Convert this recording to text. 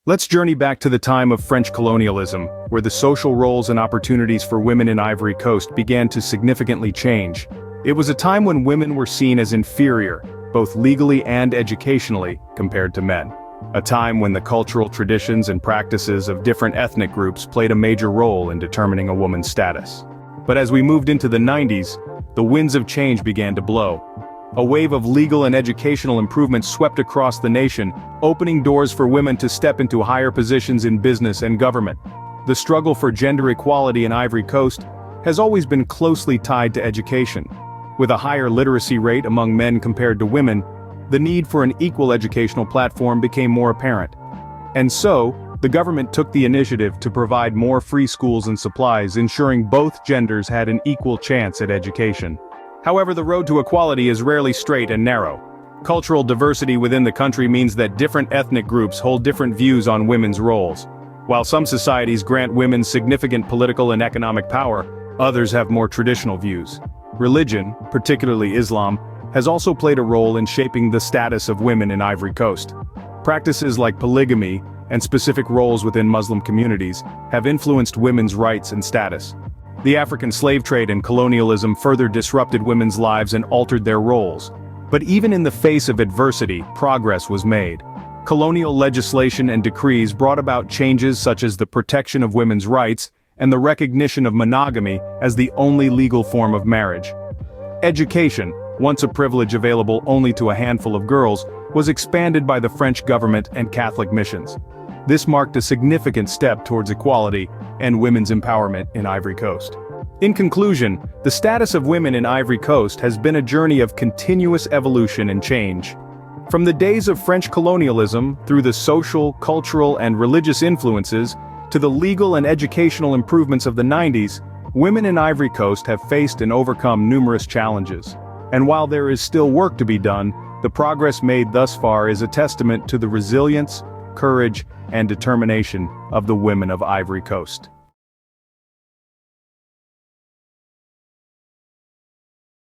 Let's journey back to the time of French colonialism, where the social roles and opportunities for women in Ivory Coast began to significantly change. It was a time when women were seen as inferior, both legally and educationally, compared to men. A time when the cultural traditions and practices of different ethnic groups played a major role in determining a woman's status. But as we moved into the 90s, the winds of change began to blow. A wave of legal and educational improvements swept across the nation, opening doors for women to step into higher positions in business and government. The struggle for gender equality in Ivory Coast has always been closely tied to education. With a higher literacy rate among men compared to women, the need for an equal educational platform became more apparent. And so, the government took the initiative to provide more free schools and supplies, ensuring both genders had an equal chance at education. However, the road to equality is rarely straight and narrow. Cultural diversity within the country means that different ethnic groups hold different views on women's roles. While some societies grant women significant political and economic power, others have more traditional views. Religion, particularly Islam, has also played a role in shaping the status of women in Ivory Coast. Practices like polygamy and specific roles within Muslim communities have influenced women's rights and status. The African slave trade and colonialism further disrupted women's lives and altered their roles. But even in the face of adversity, progress was made. Colonial legislation and decrees brought about changes such as the protection of women's rights and the recognition of monogamy as the only legal form of marriage. Education, once a privilege available only to a handful of girls, was expanded by the French government and Catholic missions. This marked a significant step towards equality and women's empowerment in Ivory Coast. In conclusion, the status of women in Ivory Coast has been a journey of continuous evolution and change. From the days of French colonialism, through the social, cultural, and religious influences, to the legal and educational improvements of the 90s, women in Ivory Coast have faced and overcome numerous challenges. And while there is still work to be done, the progress made thus far is a testament to the resilience, courage, and determination of the women of Ivory Coast.